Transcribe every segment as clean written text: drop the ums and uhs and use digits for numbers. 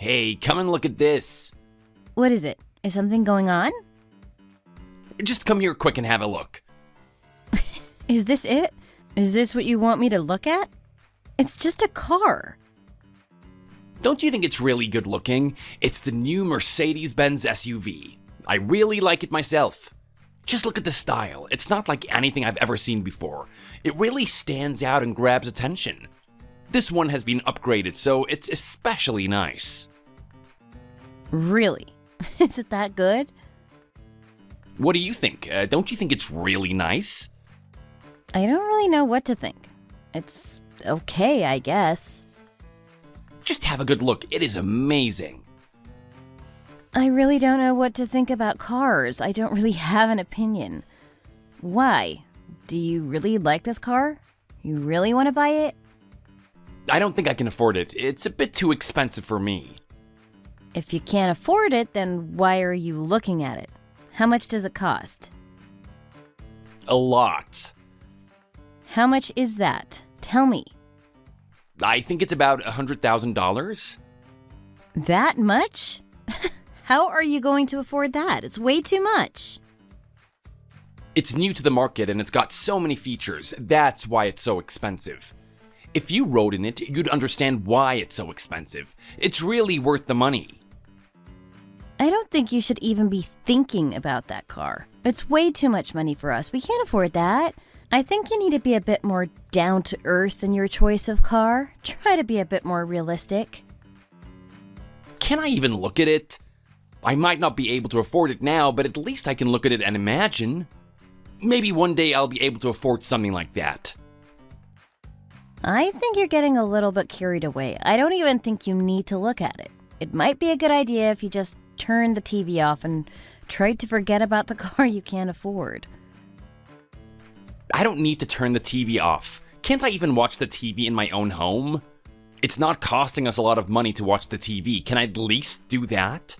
Hey, come and look at this. What is it? Is something going on? Just come here quick and have a look. Is this it? Is this what you want me to look at? It's just a car. Don't you think it's really good looking? It's the new Mercedes-Benz SUV. I really like it myself. Just look at the style. It's not like anything I've ever seen before. It really stands out and grabs attention. This one has been upgraded, so it's especially nice. Really? Is it that good? What do you think? Don't you think it's really nice? I don't really know what to think. It's okay, I guess. Just have a good look. It is amazing. I really don't know what to think about cars. I don't really have an opinion. Why? Do you really like this car? You really want to buy it? I don't think I can afford it. It's a bit too expensive for me. If you can't afford it, then why are you looking at it? How much does it cost? A lot. How much is that? Tell me. I think it's about $100,000. That much? How are you going to afford that? It's way too much. It's new to the market and it's got so many features. That's why it's so expensive. If you rode in it, you'd understand why it's so expensive. It's really worth the money. I don't think you should even be thinking about that car. It's way too much money for us. We can't afford that. I think you need to be a bit more down to earth in your choice of car. Try to be a bit more realistic. Can I even look at it? I might not be able to afford it now, but at least I can look at it and imagine. Maybe one day I'll be able to afford something like that. I think you're getting a little bit carried away. I don't even think you need to look at it. It might be a good idea if you just turn the TV off and try to forget about the car you can't afford. I don't need to turn the TV off. Can't I even watch the TV in my own home? It's not costing us a lot of money to watch the TV. Can I at least do that?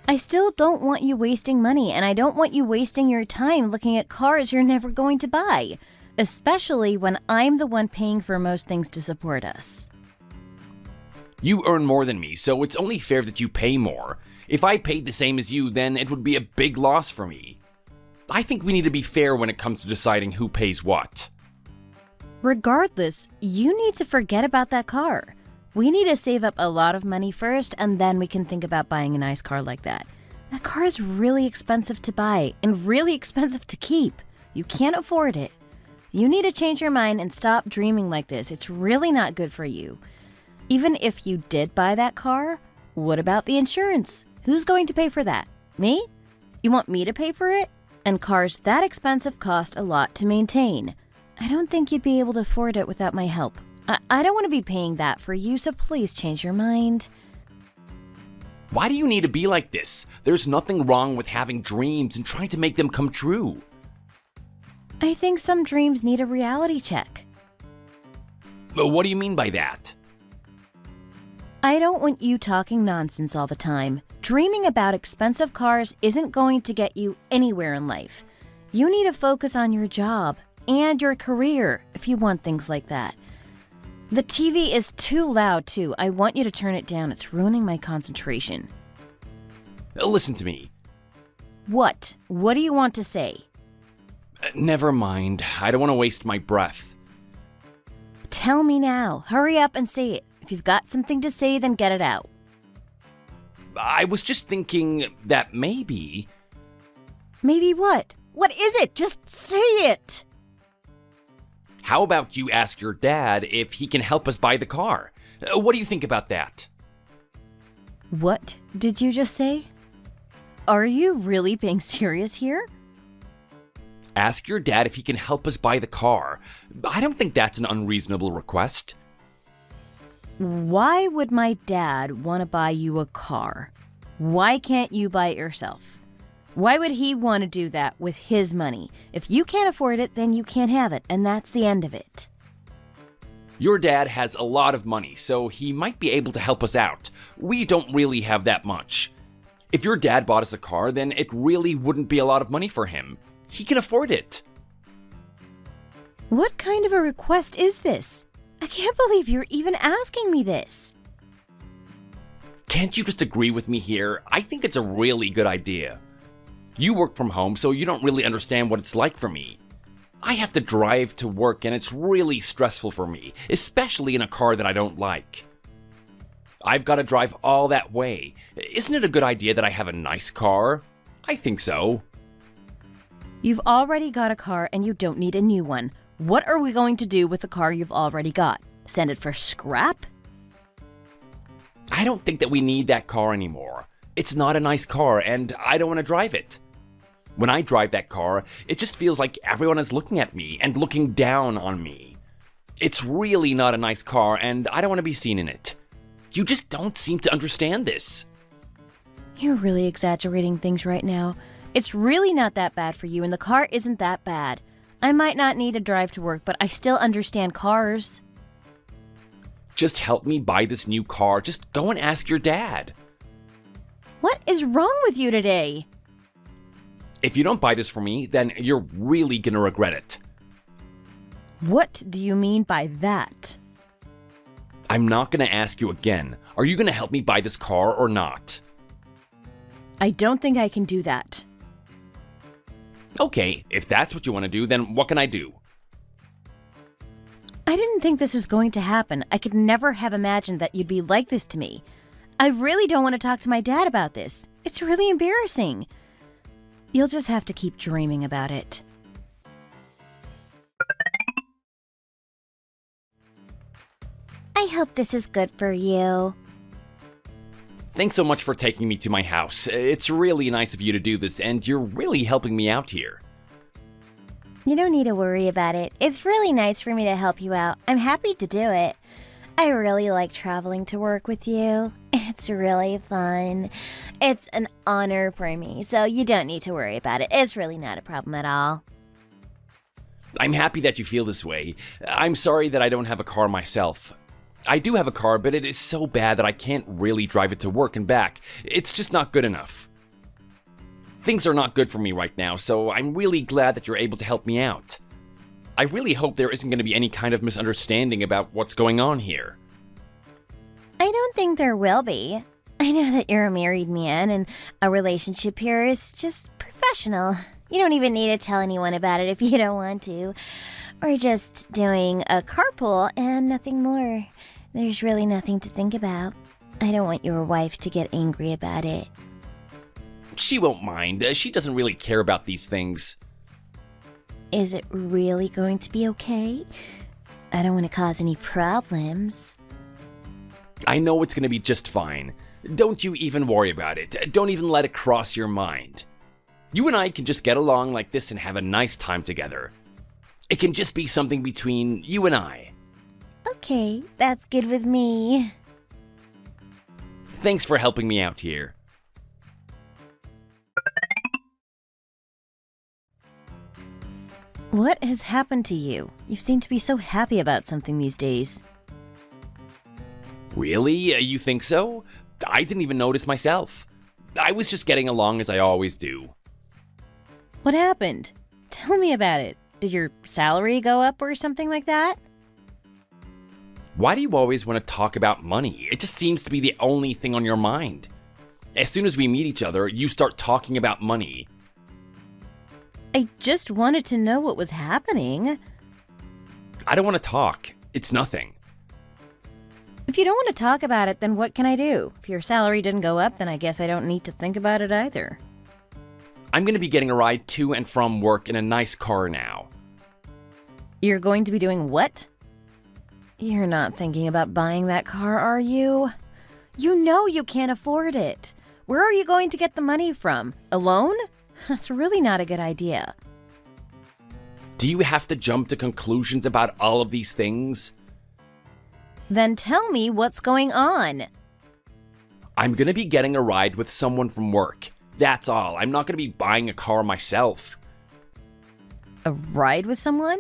I still don't want you wasting money, and I don't want you wasting your time looking at cars you're never going to buy, especially when I'm the one paying for most things to support us. You earn more than me, so it's only fair that you pay more. If I paid the same as you, then it would be a big loss for me. I think we need to be fair when it comes to deciding who pays what. Regardless, you need to forget about that car. We need to save up a lot of money first, and then we can think about buying a nice car like that. That car is really expensive to buy and really expensive to keep. You can't afford it. You need to change your mind and stop dreaming like this. It's really not good for you. Even if you did buy that car, what about the insurance? Who's going to pay for that? Me? You want me to pay for it? And cars that expensive cost a lot to maintain. I don't think you'd be able to afford it without my help. I don't want to be paying that for you, so please change your mind. Why do you need to be like this? There's nothing wrong with having dreams and trying to make them come true. I think some dreams need a reality check. But what do you mean by that? I don't want you talking nonsense all the time. Dreaming about expensive cars isn't going to get you anywhere in life. You need to focus on your job and your career if you want things like that. The TV is too loud, too. I want you to turn it down. It's ruining my concentration. Listen to me. What? What do you want to say? Never mind. I don't want to waste my breath. Tell me now. Hurry up and say it. If you've got something to say, then get it out. I was just thinking that maybe... Maybe what? What is it? Just say it! How about you ask your dad if he can help us buy the car? What do you think about that? What did you just say? Are you really being serious here? Ask your dad if he can help us buy the car. I don't think that's an unreasonable request. Why would my dad want to buy you a car? Why can't you buy it yourself? Why would he want to do that with his money? If you can't afford it, then you can't have it, and that's the end of it. Your dad has a lot of money, so he might be able to help us out. We don't really have that much. If your dad bought us a car, then it really wouldn't be a lot of money for him. He can afford it. What kind of a request is this? I can't believe you're even asking me this. Can't you just agree with me here? I think it's a really good idea. You work from home, so you don't really understand what it's like for me. I have to drive to work and it's really stressful for me, especially in a car that I don't like. I've got to drive all that way. Isn't it a good idea that I have a nice car? I think so. You've already got a car and you don't need a new one. What are we going to do with the car you've already got? Send it for scrap? I don't think that we need that car anymore. It's not a nice car and I don't want to drive it. When I drive that car, it just feels like everyone is looking at me and looking down on me. It's really not a nice car and I don't want to be seen in it. You just don't seem to understand this. You're really exaggerating things right now. It's really not that bad for you and the car isn't that bad. I might not need a drive to work, but I still understand cars. Just help me buy this new car. Just go and ask your dad. What is wrong with you today? If you don't buy this for me, then you're really gonna regret it. What do you mean by that? I'm not gonna ask you again. Are you gonna help me buy this car or not? I don't think I can do that. Okay, if that's what you want to do, then what can I do? I didn't think this was going to happen. I could never have imagined that you'd be like this to me. I really don't want to talk to my dad about this. It's really embarrassing. You'll just have to keep dreaming about it. I hope this is good for you. Thanks so much for taking me to my house. It's really nice of you to do this, and you're really helping me out here. You don't need to worry about it. It's really nice for me to help you out. I'm happy to do it. I really like traveling to work with you. It's really fun. It's an honor for me, so you don't need to worry about it. It's really not a problem at all. I'm happy that you feel this way. I'm sorry that I don't have a car myself. I do have a car, but it is so bad that I can't really drive it to work and back. It's just not good enough. Things are not good for me right now, so I'm really glad that you're able to help me out. I really hope there isn't going to be any kind of misunderstanding about what's going on here. I don't think there will be. I know that you're a married man and a relationship here is just professional. You don't even need to tell anyone about it if you don't want to. We're just doing a carpool and nothing more. There's really nothing to think about. I don't want your wife to get angry about it. She won't mind. She doesn't really care about these things. Is it really going to be okay? I don't want to cause any problems. I know it's going to be just fine. Don't you even worry about it. Don't even let it cross your mind. You and I can just get along like this and have a nice time together. It can just be something between you and I. Okay, that's good with me. Thanks for helping me out here. What has happened to you? You seem to be so happy about something these days. Really? You think so? I didn't even notice myself. I was just getting along as I always do. What happened? Tell me about it. Did your salary go up or something like that? Why do you always want to talk about money? It just seems to be the only thing on your mind. As soon as we meet each other, you start talking about money. I just wanted to know what was happening. I don't want to talk. It's nothing. If you don't want to talk about it, then what can I do? If your salary didn't go up, then I guess I don't need to think about it either. I'm going to be getting a ride to and from work in a nice car now. You're going to be doing what? You're not thinking about buying that car, are you? You know you can't afford it. Where are you going to get the money from? A loan? That's really not a good idea. Do you have to jump to conclusions about all of these things? Then tell me what's going on. I'm going to be getting a ride with someone from work. That's all. I'm not going to be buying a car myself. A ride with someone?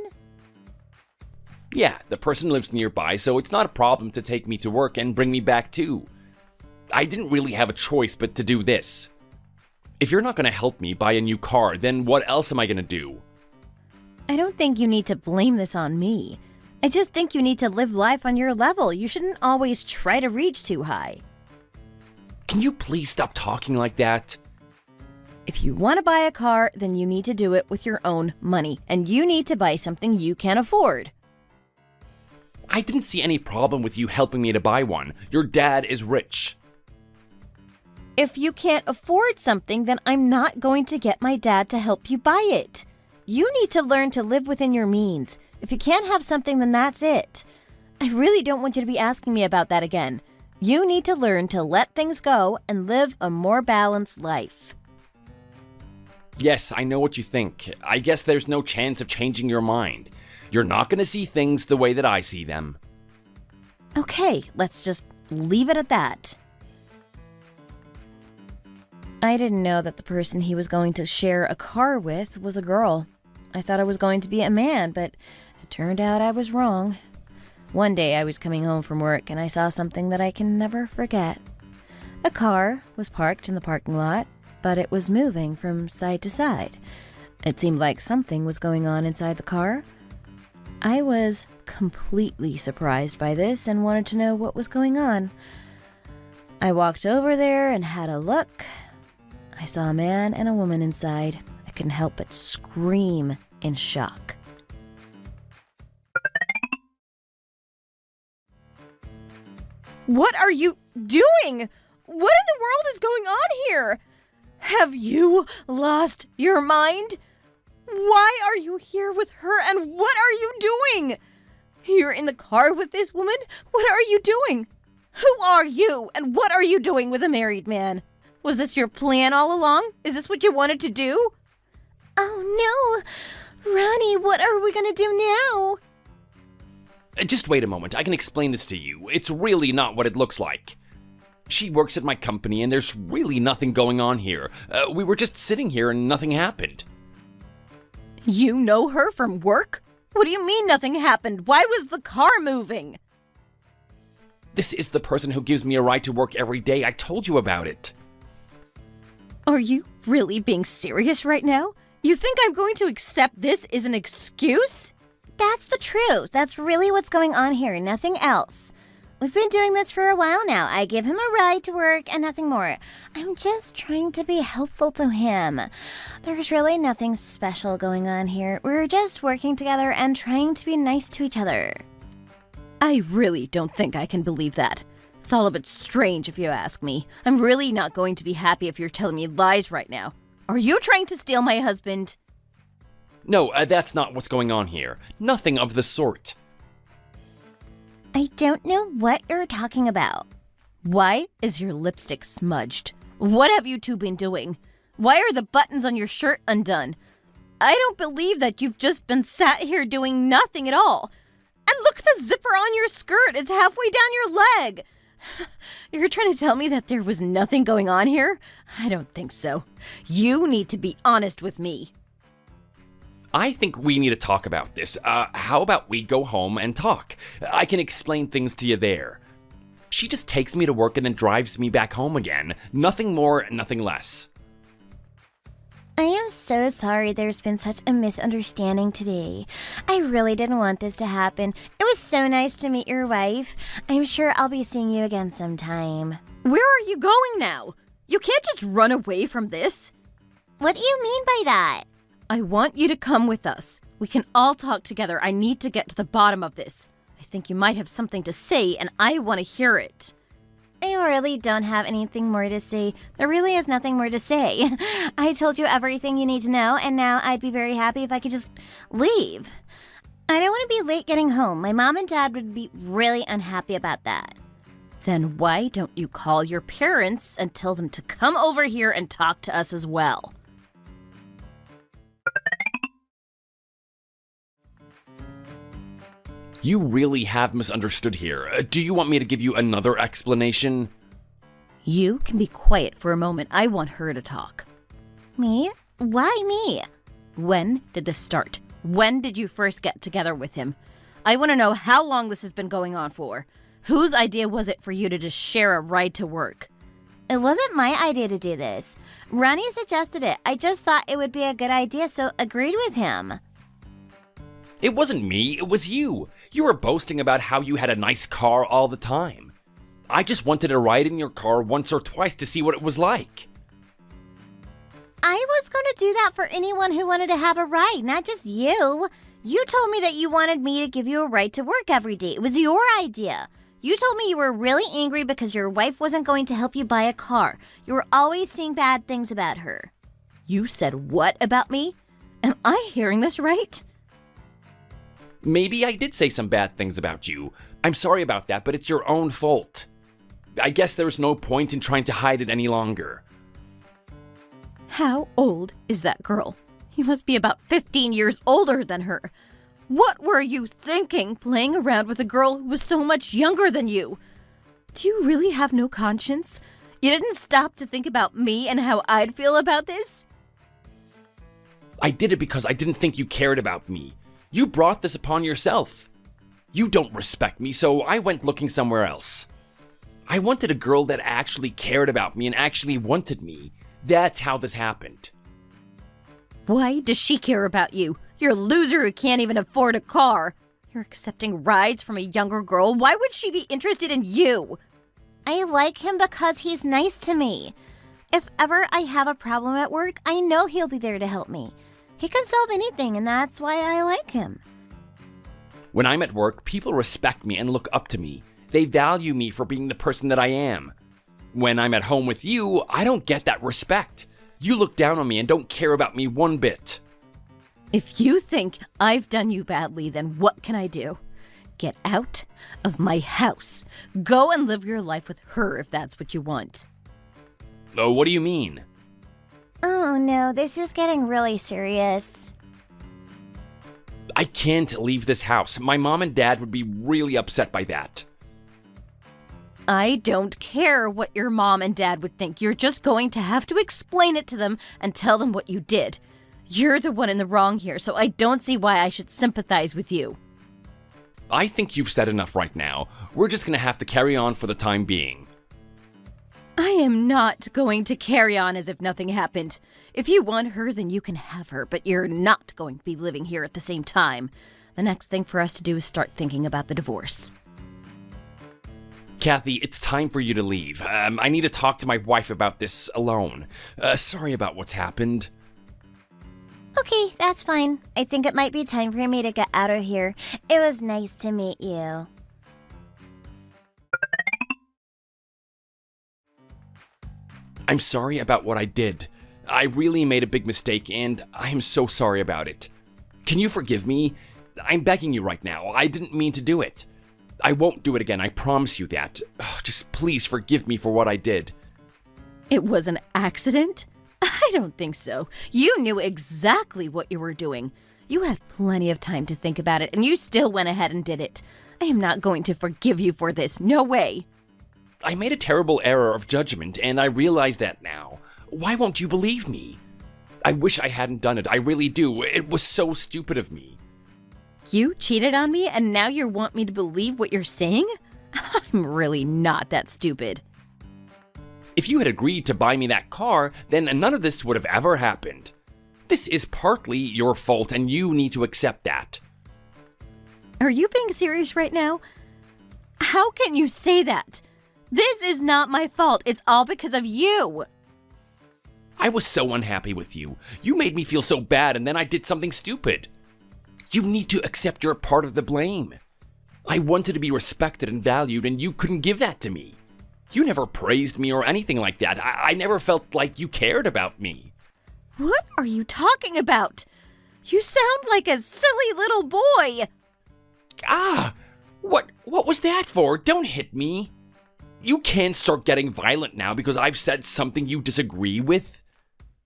Yeah, the person lives nearby, so it's not a problem to take me to work and bring me back too. I didn't really have a choice but to do this. If you're not going to help me buy a new car, then what else am I going to do? I don't think you need to blame this on me. I just think you need to live life on your level. You shouldn't always try to reach too high. Can you please stop talking like that? If you want to buy a car, then you need to do it with your own money, and you need to buy something you can afford. I didn't see any problem with you helping me to buy one. Your dad is rich. If you can't afford something, then I'm not going to get my dad to help you buy it. You need to learn to live within your means. If you can't have something, then that's it. I really don't want you to be asking me about that again. You need to learn to let things go and live a more balanced life. Yes, I know what you think. I guess there's no chance of changing your mind. You're not going to see things the way that I see them. Okay, let's just leave it at that. I didn't know that the person he was going to share a car with was a girl. I thought I was going to be a man, but it turned out I was wrong. One day I was coming home from work and I saw something that I can never forget. A car was parked in the parking lot, but it was moving from side to side. It seemed like something was going on inside the car. I was completely surprised by this and wanted to know what was going on. I walked over there and had a look. I saw a man and a woman inside. I couldn't help but scream in shock. What are you doing? What in the world is going on here? Have you lost your mind? Why are you here with her and what are you doing? You're in the car with this woman? What are you doing? Who are you and what are you doing with a married man? Was this your plan all along? Is this what you wanted to do? Oh no! Ronnie, what are we gonna do now? Just wait a moment, I can explain this to you. It's really not what it looks like. She works at my company and there's really nothing going on here. We were just sitting here and nothing happened. You know her from work? What do you mean nothing happened? Why was the car moving? This is the person who gives me a ride to work every day. I told you about it. Are you really being serious right now? You think I'm going to accept this as an excuse? That's the truth. That's really what's going on here, nothing else. We've been doing this for a while now. I give him a ride to work and nothing more. I'm just trying to be helpful to him. There's really nothing special going on here. We're just working together and trying to be nice to each other. I really don't think I can believe that. It's all a bit strange if you ask me. I'm really not going to be happy if you're telling me lies right now. Are you trying to steal my husband? No, that's not what's going on here. Nothing of the sort. I don't know what you're talking about. Why is your lipstick smudged? What have you two been doing? Why are the buttons on your shirt undone? I don't believe that you've just been sat here doing nothing at all. And look at the zipper on your skirt. It's halfway down your leg. You're trying to tell me that there was nothing going on here? I don't think so. You need to be honest with me. I think we need to talk about this. How about we go home and talk? I can explain things to you there. She just takes me to work and then drives me back home again. Nothing more, nothing less. I am so sorry there's been such a misunderstanding today. I really didn't want this to happen. It was so nice to meet your wife. I'm sure I'll be seeing you again sometime. Where are you going now? You can't just run away from this. What do you mean by that? I want you to come with us. We can all talk together. I need to get to the bottom of this. I think you might have something to say, and I want to hear it. I really don't have anything more to say. There really is nothing more to say. I told you everything you need to know, and now I'd be very happy if I could just leave. I don't want to be late getting home. My mom and dad would be really unhappy about that. Then why don't you call your parents and tell them to come over here and talk to us as well? You really have misunderstood here. Do you want me to give you another explanation? You can be quiet for a moment. I want her to talk. Me? Why me? When did this start? When did you first get together with him? I want to know how long this has been going on for. Whose idea was it for you to just share a ride to work? It wasn't my idea to do this. Ronnie suggested it. I just thought it would be a good idea, so agreed with him. It wasn't me, it was you. You were boasting about how you had a nice car all the time. I just wanted to ride in your car once or twice to see what it was like. I was going to do that for anyone who wanted to have a ride, not just you. You told me that you wanted me to give you a ride to work every day. It was your idea. You told me you were really angry because your wife wasn't going to help you buy a car. You were always saying bad things about her. You said what about me? Am I hearing this right? Maybe I did say some bad things about you. I'm sorry about that, but it's your own fault. I guess there's no point in trying to hide it any longer. How old is that girl? You must be about 15 years older than her. What were you thinking, playing around with a girl who was so much younger than you? Do you really have no conscience? You didn't stop to think about me and how I'd feel about this? I did it because I didn't think you cared about me. You brought this upon yourself. You don't respect me, so I went looking somewhere else. I wanted a girl that actually cared about me and actually wanted me. That's how this happened. Why does she care about you? You're a loser who can't even afford a car. You're accepting rides from a younger girl. Why would she be interested in you? I like him because he's nice to me. If ever I have a problem at work, I know he'll be there to help me. He can solve anything, and that's why I like him. When I'm at work, people respect me and look up to me. They value me for being the person that I am. When I'm at home with you, I don't get that respect. You look down on me and don't care about me one bit. If you think I've done you badly, then what can I do? Get out of my house. Go and live your life with her if that's what you want. Oh, what do you mean? Oh no, this is getting really serious. I can't leave this house. My mom and dad would be really upset by that. I don't care what your mom and dad would think. You're just going to have to explain it to them and tell them what you did. You're the one in the wrong here, so I don't see why I should sympathize with you. I think you've said enough right now. We're just gonna have to carry on for the time being. I am not going to carry on as if nothing happened. If you want her, then you can have her, but you're not going to be living here at the same time. The next thing for us to do is start thinking about the divorce. Kathy, it's time for you to leave. I need to talk to my wife about this alone. Sorry about what's happened. Okay, that's fine. I think it might be time for me to get out of here. It was nice to meet you. I'm sorry about what I did. I really made a big mistake, and I am so sorry about it. Can you forgive me? I'm begging you right now. I didn't mean to do it. I won't do it again, I promise you that. Just please forgive me for what I did. It was an accident? I don't think so. You knew exactly what you were doing. You had plenty of time to think about it, and you still went ahead and did it. I am not going to forgive you for this. No way. I made a terrible error of judgment, and I realize that now. Why won't you believe me? I wish I hadn't done it. I really do. It was so stupid of me. You cheated on me, and now you want me to believe what you're saying? I'm really not that stupid. If you had agreed to buy me that car, then none of this would have ever happened. This is partly your fault, and you need to accept that. Are you being serious right now? How can you say that? This is not my fault. It's all because of you. I was so unhappy with you. You made me feel so bad, and then I did something stupid. You need to accept your part of the blame. I wanted to be respected and valued, and you couldn't give that to me. You never praised me or anything like that. I never felt like you cared about me. What are you talking about? You sound like a silly little boy. Ah! What was that for? Don't hit me. You can't start getting violent now because I've said something you disagree with.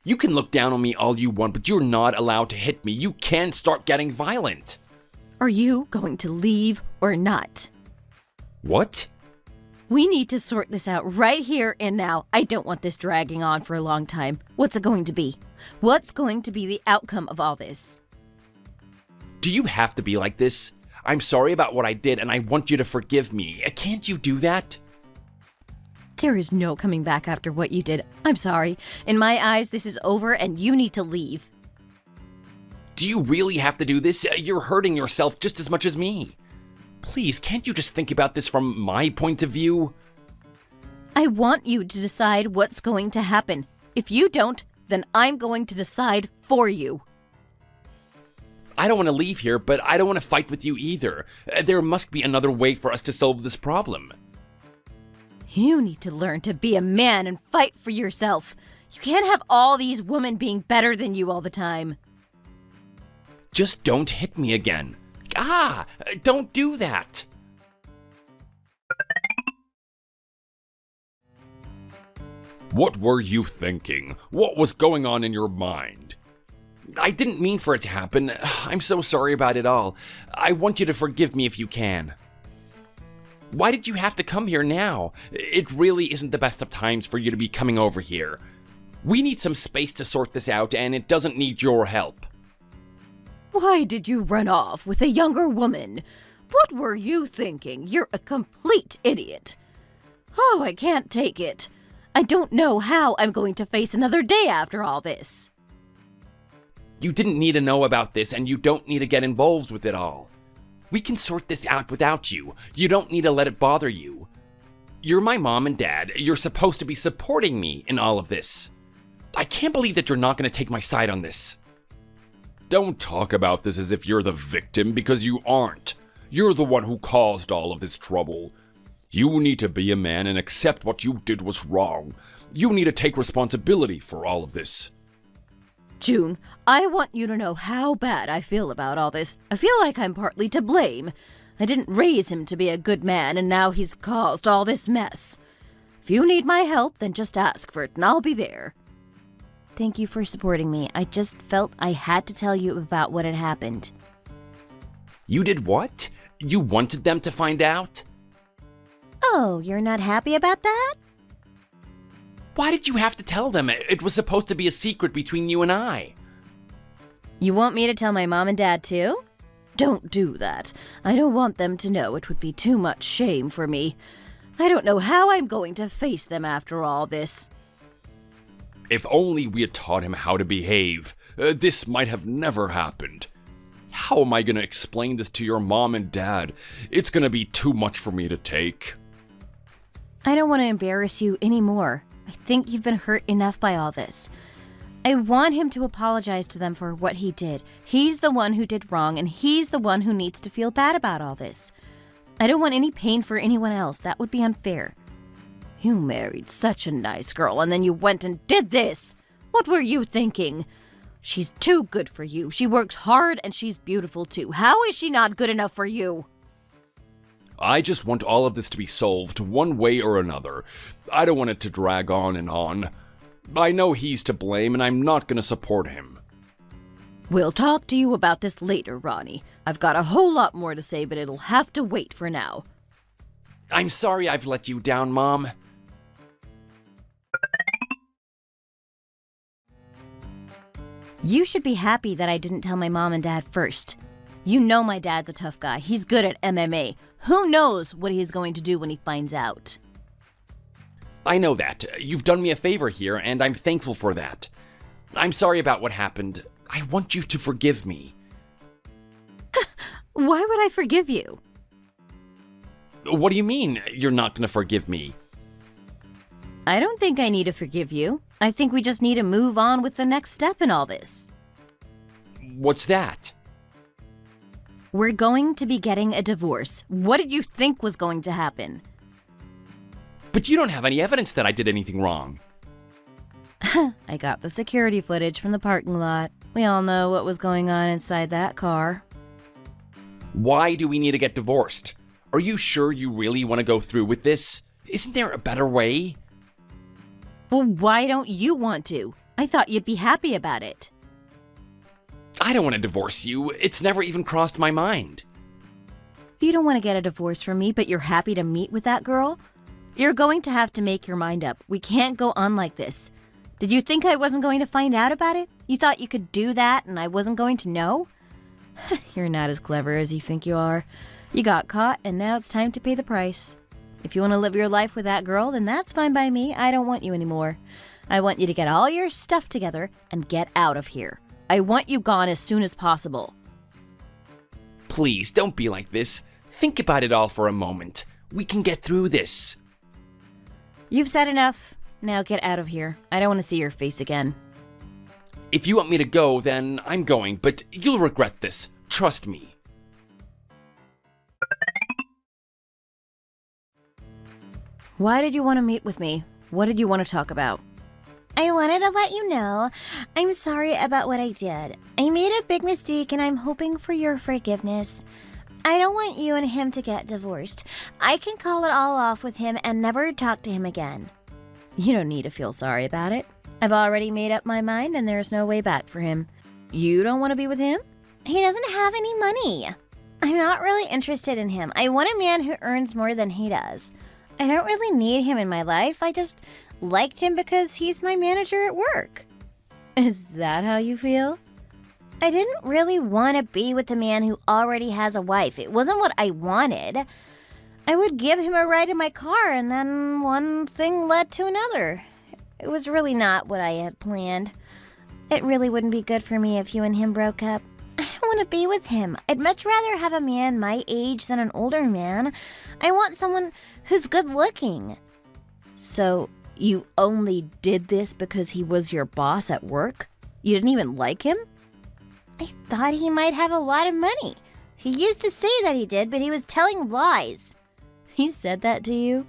You can look down on me all you want, but you're not allowed to hit me. You can't start getting violent. Are you going to leave or not? What? We need to sort this out right here and now. I don't want this dragging on for a long time. What's it going to be? What's going to be the outcome of all this? Do you have to be like this? I'm sorry about what I did, and I want you to forgive me. Can't you do that? There is no coming back after what you did. I'm sorry. In my eyes, this is over and you need to leave. Do you really have to do this? You're hurting yourself just as much as me. Please, can't you just think about this from my point of view? I want you to decide what's going to happen. If you don't, then I'm going to decide for you. I don't want to leave here, but I don't want to fight with you either. There must be another way for us to solve this problem. You need to learn to be a man and fight for yourself. You can't have all these women being better than you all the time. Just don't hit me again. Don't do that. What were you thinking? What was going on in your mind? I didn't mean for it to happen. I'm so sorry about it all. I want you to forgive me if you can. Why did you have to come here now? It really isn't the best of times for you to be coming over here. We need some space to sort this out, and it doesn't need your help. Why did you run off with a younger woman? What were you thinking? You're a complete idiot. Oh, I can't take it. I don't know how I'm going to face another day after all this. You didn't need to know about this, and you don't need to get involved with it all. We can sort this out without you. You don't need to let it bother you. You're my mom and dad. You're supposed to be supporting me in all of this. I can't believe that you're not going to take my side on this. Don't talk about this as if you're the victim, because you aren't. You're the one who caused all of this trouble. You need to be a man and accept what you did was wrong. You need to take responsibility for all of this. June, I want you to know how bad I feel about all this. I feel like I'm partly to blame. I didn't raise him to be a good man, and now he's caused all this mess. If you need my help, then just ask for it, and I'll be there. Thank you for supporting me. I just felt I had to tell you about what had happened. You did what? You wanted them to find out? Oh, you're not happy about that? Why did you have to tell them? It was supposed to be a secret between you and I. You want me to tell my mom and dad too? Don't do that. I don't want them to know. It would be too much shame for me. I don't know how I'm going to face them after all this. If only we had taught him how to behave, this might have never happened. How am I going to explain this to your mom and dad? It's going to be too much for me to take. I don't want to embarrass you anymore. I think you've been hurt enough by all this. I want him to apologize to them for what he did. He's the one who did wrong, and he's the one who needs to feel bad about all this. I don't want any pain for anyone else. That would be unfair. You married such a nice girl, and then you went and did this. What were you thinking? She's too good for you. She works hard, and she's beautiful too. How is she not good enough for you? I just want all of this to be solved one way or another. I don't want it to drag on and on. I know he's to blame, and I'm not going to support him. We'll talk to you about this later, Ronnie. I've got a whole lot more to say, but it'll have to wait for now. I'm sorry I've let you down, Mom. You should be happy that I didn't tell my mom and dad first. You know my dad's a tough guy. He's good at MMA. Who knows what he's going to do when he finds out? I know that. You've done me a favor here, and I'm thankful for that. I'm sorry about what happened. I want you to forgive me. Why would I forgive you? What do you mean, you're not going to forgive me? I don't think I need to forgive you. I think we just need to move on with the next step in all this. What's that? We're going to be getting a divorce. What did you think was going to happen? But you don't have any evidence that I did anything wrong. I got the security footage from the parking lot. We all know what was going on inside that car. Why do we need to get divorced? Are you sure you really want to go through with this? Isn't there a better way? Well, why don't you want to? I thought you'd be happy about it. I don't want to divorce you. It's never even crossed my mind. You don't want to get a divorce from me, but you're happy to meet with that girl? You're going to have to make your mind up. We can't go on like this. Did you think I wasn't going to find out about it? You thought you could do that and I wasn't going to know? You're not as clever as you think you are. You got caught and now it's time to pay the price. If you want to live your life with that girl, then that's fine by me. I don't want you anymore. I want you to get all your stuff together and get out of here. I want you gone as soon as possible. Please, don't be like this. Think about it all for a moment. We can get through this. You've said enough. Now get out of here. I don't want to see your face again. If you want me to go, then I'm going, but you'll regret this. Trust me. Why did you want to meet with me? What did you want to talk about? I wanted to let you know I'm sorry about what I did. I made a big mistake and I'm hoping for your forgiveness. I don't want you and him to get divorced. I can call it all off with him and never talk to him again. You don't need to feel sorry about it. I've already made up my mind and there's no way back for him. You don't want to be with him? He doesn't have any money. I'm not really interested in him. I want a man who earns more than he does. I don't really need him in my life. I just liked him because he's my manager at work. Is that how you feel? I didn't really want to be with a man who already has a wife. It wasn't what I wanted. I would give him a ride in my car, and then one thing led to another. It was really not what I had planned. It really wouldn't be good for me if you and him broke up. I don't want to be with him. I'd much rather have a man my age than an older man. I want someone who's good looking. So, you only did this because he was your boss at work? You didn't even like him? I thought he might have a lot of money. He used to say that he did, but he was telling lies. He said that to you?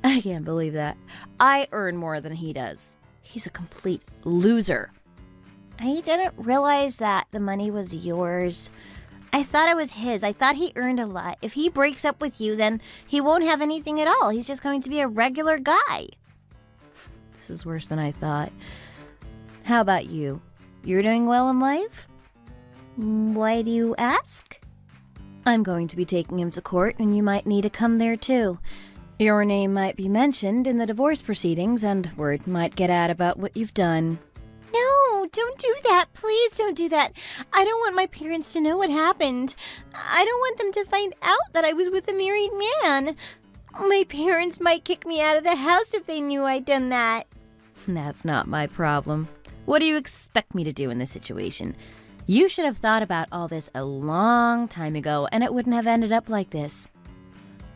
I can't believe that. I earn more than he does. He's a complete loser. I didn't realize that the money was yours. I thought it was his. I thought he earned a lot. If he breaks up with you, then he won't have anything at all. He's just going to be a regular guy. This is worse than I thought. How about you? You're doing well in life? Why do you ask? I'm going to be taking him to court, and you might need to come there too. Your name might be mentioned in the divorce proceedings, and word might get out about what you've done. No, don't do that. Please don't do that. I don't want my parents to know what happened. I don't want them to find out that I was with a married man. My parents might kick me out of the house if they knew I'd done that. That's not my problem. What do you expect me to do in this situation? You should have thought about all this a long time ago, and it wouldn't have ended up like this.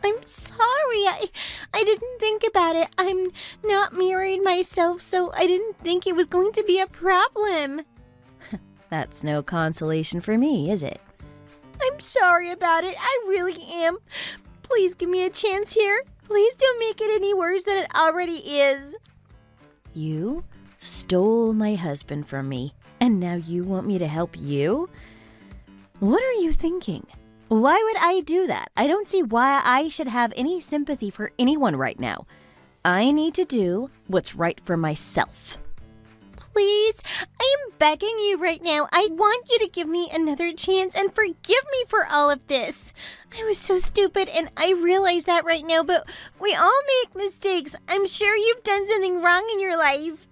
I'm sorry. I didn't think about it. I'm not married myself, so I didn't think it was going to be a problem. That's no consolation for me, is it? I'm sorry about it. I really am. Please give me a chance here. Please don't make it any worse than it already is. You stole my husband from me, and now you want me to help you? What are you thinking? Why would I do that? I don't see why I should have any sympathy for anyone right now. I need to do what's right for myself. Please, I am begging you right now. I want you to give me another chance and forgive me for all of this. I was so stupid and I realize that right now, but we all make mistakes. I'm sure you've done something wrong in your life.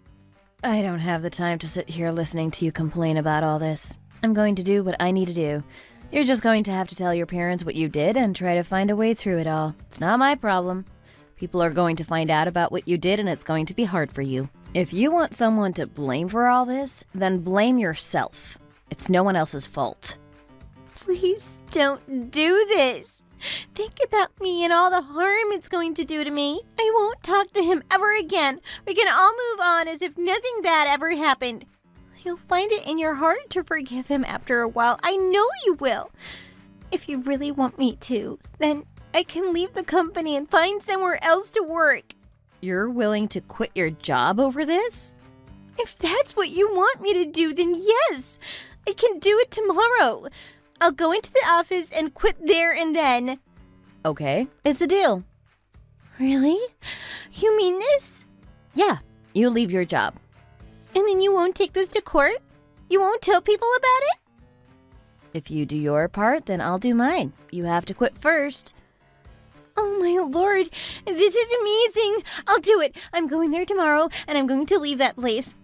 I don't have the time to sit here listening to you complain about all this. I'm going to do what I need to do. You're just going to have to tell your parents what you did and try to find a way through it all. It's not my problem. People are going to find out about what you did and it's going to be hard for you. If you want someone to blame for all this, then blame yourself. It's no one else's fault. Please don't do this. Think about me and all the harm it's going to do to me. I won't talk to him ever again. We can all move on as if nothing bad ever happened. You'll find it in your heart to forgive him after a while. I know you will. If you really want me to, then I can leave the company and find somewhere else to work. You're willing to quit your job over this? If that's what you want me to do, then yes. I can do it tomorrow. I'll go into the office and quit there and then. Okay, it's a deal. Really? You mean this? Yeah, you leave your job. And then you won't take this to court? You won't tell people about it? If you do your part, then I'll do mine. You have to quit first. Oh my lord, this is amazing. I'll do it. I'm going there tomorrow and I'm going to leave that place.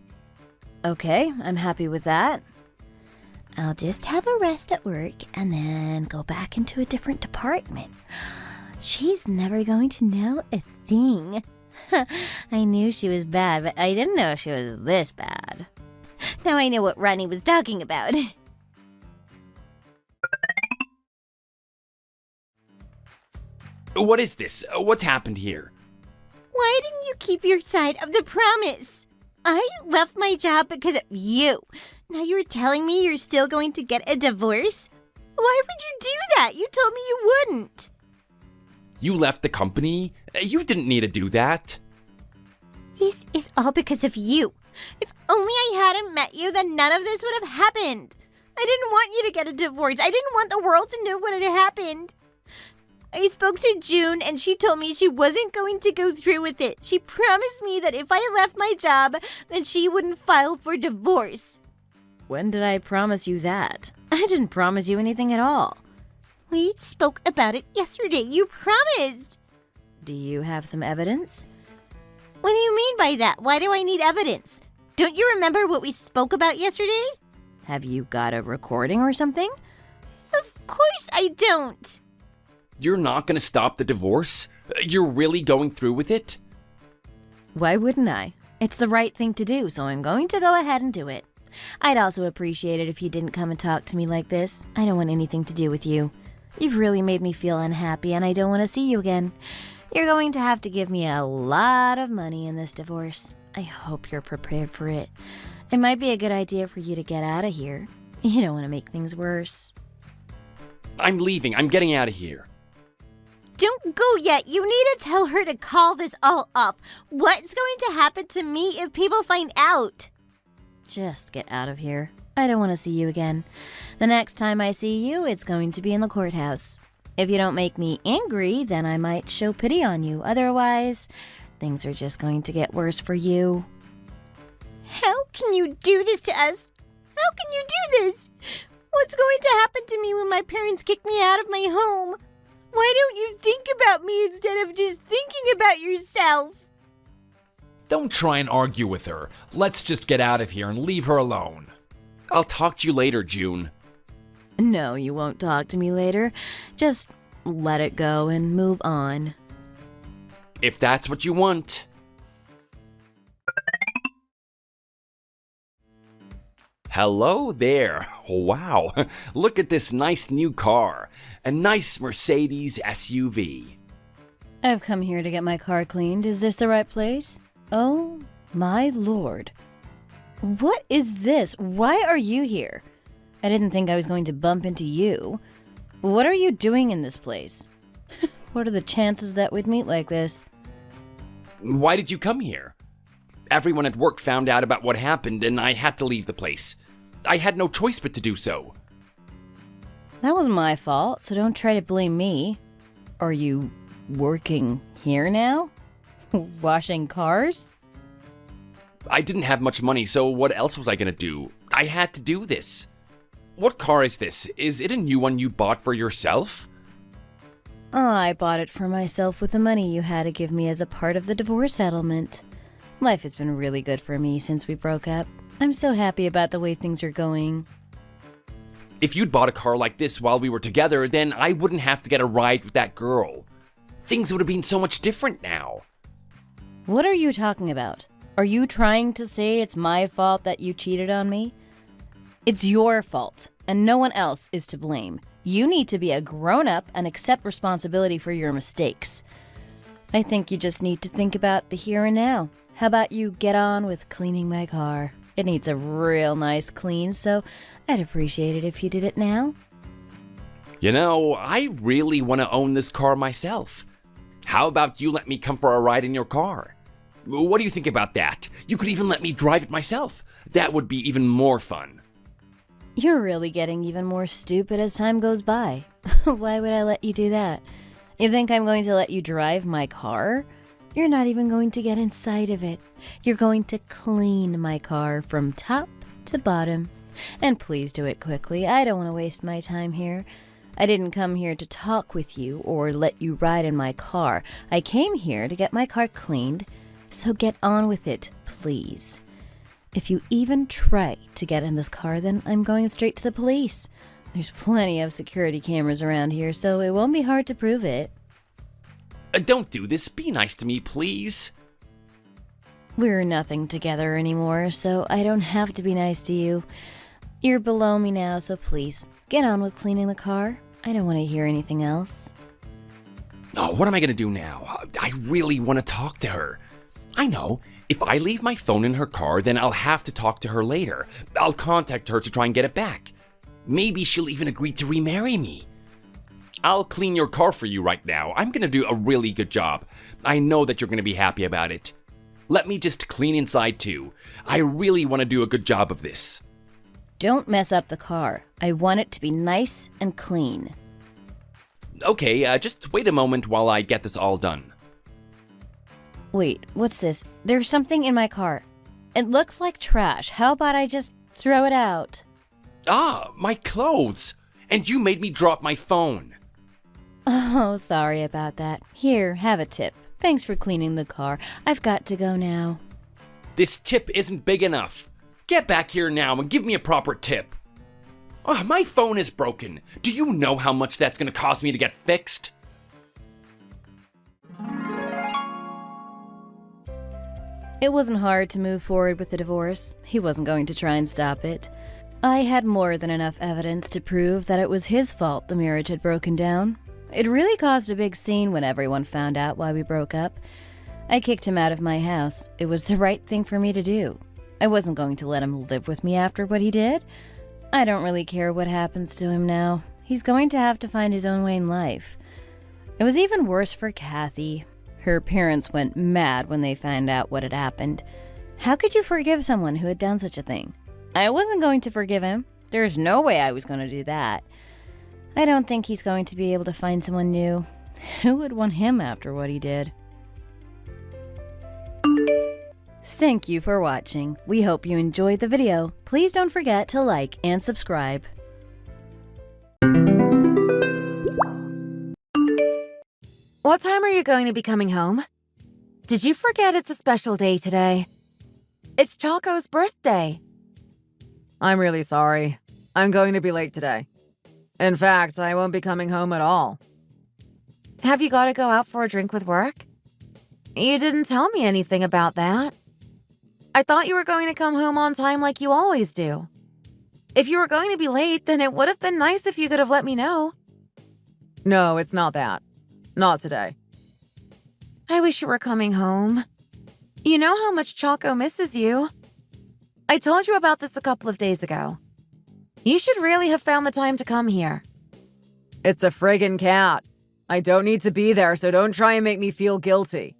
Okay, I'm happy with that. I'll just have a rest at work and then go back into a different department. She's never going to know a thing. I knew she was bad, but I didn't know she was this bad. Now I know what Ronnie was talking about. What is this? What's happened here? Why didn't you keep your side of the promise? I left my job because of you. Now you're telling me you're still going to get a divorce? Why would you do that? You told me you wouldn't. You left the company? You didn't need to do that. This is all because of you. If only I hadn't met you, then none of this would have happened. I didn't want you to get a divorce. I didn't want the world to know what had happened. I spoke to June and she told me she wasn't going to go through with it. She promised me that if I left my job, then she wouldn't file for divorce. When did I promise you that? I didn't promise you anything at all. We spoke about it yesterday. You promised. Do you have some evidence? What do you mean by that? Why do I need evidence? Don't you remember what we spoke about yesterday? Have you got a recording or something? Of course I don't. You're not going to stop the divorce? You're really going through with it? Why wouldn't I? It's the right thing to do, so I'm going to go ahead and do it. I'd also appreciate it if you didn't come and talk to me like this. I don't want anything to do with you. You've really made me feel unhappy and I don't want to see you again. You're going to have to give me a lot of money in this divorce. I hope you're prepared for it. It might be a good idea for you to get out of here. You don't want to make things worse. I'm leaving. I'm getting out of here. Don't go yet. You need to tell her to call this all off. What's going to happen to me if people find out? Just get out of here. I don't want to see you again. The next time I see you, it's going to be in the courthouse. If you don't make me angry, then I might show pity on you. Otherwise, things are just going to get worse for you. How can you do this to us? How can you do this? What's going to happen to me when my parents kick me out of my home? Why don't you think about me instead of just thinking about yourself? Don't try and argue with her. Let's just get out of here and leave her alone. I'll talk to you later, June. No, you won't talk to me later. Just let it go and move on. If that's what you want. Hello there. Wow, look at this nice new car. A nice Mercedes SUV. I've come here to get my car cleaned. Is this the right place? Oh, my lord. What is this? Why are you here? I didn't think I was going to bump into you. What are you doing in this place? What are the chances that we'd meet like this? Why did you come here? Everyone at work found out about what happened and I had to leave the place. I had no choice but to do so. That was my fault, so don't try to blame me. Are you working here now? Washing cars? I didn't have much money, so what else was I gonna do? I had to do this. What car is this? Is it a new one you bought for yourself? Oh, I bought it for myself with the money you had to give me as a part of the divorce settlement. Life has been really good for me since we broke up. I'm so happy about the way things are going. If you'd bought a car like this while we were together, then I wouldn't have to get a ride with that girl. Things would have been so much different now. What are you talking about? Are you trying to say it's my fault that you cheated on me? It's your fault, and no one else is to blame. You need to be a grown-up and accept responsibility for your mistakes. I think you just need to think about the here and now. How about you get on with cleaning my car? It needs a real nice clean, so I'd appreciate it if you did it now. You know, I really want to own this car myself. How about you let me come for a ride in your car? What do you think about that? You could even let me drive it myself. That would be even more fun. You're really getting even more stupid as time goes by. Why would I let you do that? You think I'm going to let you drive my car? You're not even going to get inside of it. You're going to clean my car from top to bottom. And please do it quickly. I don't want to waste my time here. I didn't come here to talk with you or let you ride in my car. I came here to get my car cleaned. So get on with it, please. If you even try to get in this car, then I'm going straight to the police. There's plenty of security cameras around here, so it won't be hard to prove it. Don't do this. Be nice to me, please. We're nothing together anymore, so I don't have to be nice to you. You're below me now, so please, get on with cleaning the car. I don't want to hear anything else. Oh, what am I going to do now? I really want to talk to her. I know, if I leave my phone in her car, then I'll have to talk to her later. I'll contact her to try and get it back. Maybe she'll even agree to remarry me. I'll clean your car for you right now. I'm gonna do a really good job. I know that you're gonna be happy about it. Let me just clean inside too. I really want to do a good job of this. Don't mess up the car. I want it to be nice and clean. Okay, just wait a moment while I get this all done. Wait, what's this? There's something in my car. It looks like trash. How about I just throw it out? Ah, my clothes! And you made me drop my phone. Oh, sorry about that. Here, have a tip. Thanks for cleaning the car. I've got to go now. This tip isn't big enough. Get back here now and give me a proper tip. Oh, my phone is broken. Do you know how much that's gonna cost me to get fixed? It wasn't hard to move forward with the divorce. He wasn't going to try and stop it. I had more than enough evidence to prove that it was his fault the marriage had broken down. It really caused a big scene when everyone found out why we broke up. I kicked him out of my house. It was the right thing for me to do. I wasn't going to let him live with me after what he did. I don't really care what happens to him now. He's going to have to find his own way in life. It was even worse for Kathy. Her parents went mad when they found out what had happened. How could you forgive someone who had done such a thing? I wasn't going to forgive him. There's no way I was going to do that. I don't think he's going to be able to find someone new. Who would want him after what he did? Thank you for watching. We hope you enjoyed the video. Please don't forget to like and subscribe. What time are you going to be coming home? Did you forget it's a special day today? It's Choco's birthday. I'm really sorry. I'm going to be late today. In fact, I won't be coming home at all. Have you got to go out for a drink with work? You didn't tell me anything about that. I thought you were going to come home on time like you always do. If you were going to be late, then it would have been nice if you could have let me know. No, it's not that. Not today. I wish you were coming home. You know how much Choco misses you. I told you about this a couple of days ago. You should really have found the time to come here. It's a friggin' cat. I don't need to be there, so don't try and make me feel guilty.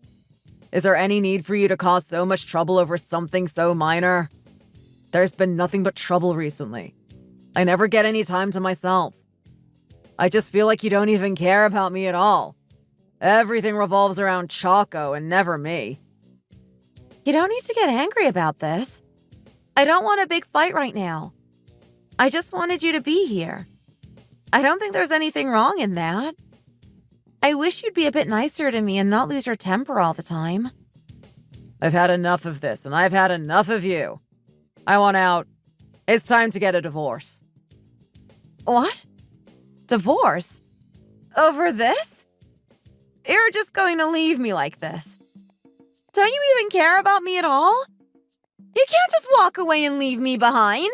Is there any need for you to cause so much trouble over something so minor? There's been nothing but trouble recently. I never get any time to myself. I just feel like you don't even care about me at all. Everything revolves around Choco and never me. You don't need to get angry about this. I don't want a big fight right now. I just wanted you to be here. I don't think there's anything wrong in that. I wish you'd be a bit nicer to me and not lose your temper all the time. I've had enough of this, and I've had enough of you. I want out. It's time to get a divorce. What? Divorce? Over this? You're just going to leave me like this. Don't you even care about me at all? You can't just walk away and leave me behind.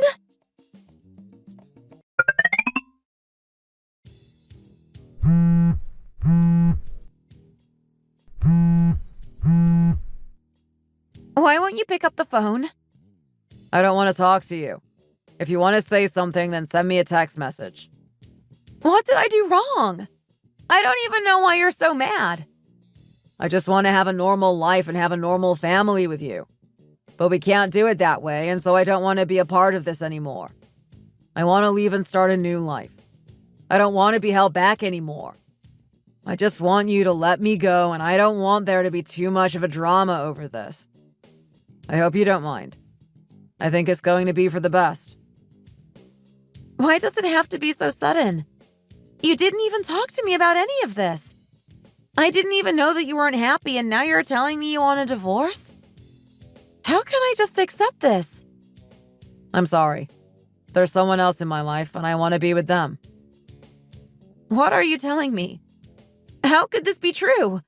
Why won't you pick up the phone? I don't want to talk to you. If you want to say something, then send me a text message. What did I do wrong? I don't even know why you're so mad. I just want to have a normal life and have a normal family with you. But we can't do it that way, and so I don't want to be a part of this anymore. I want to leave and start a new life. I don't want to be held back anymore. I just want you to let me go, and I don't want there to be too much of a drama over this. I hope you don't mind. I think it's going to be for the best. Why does it have to be so sudden? You didn't even talk to me about any of this. I didn't even know that you weren't happy, and now you're telling me you want a divorce? How can I just accept this? I'm sorry. There's someone else in my life, and I want to be with them. What are you telling me? How could this be true?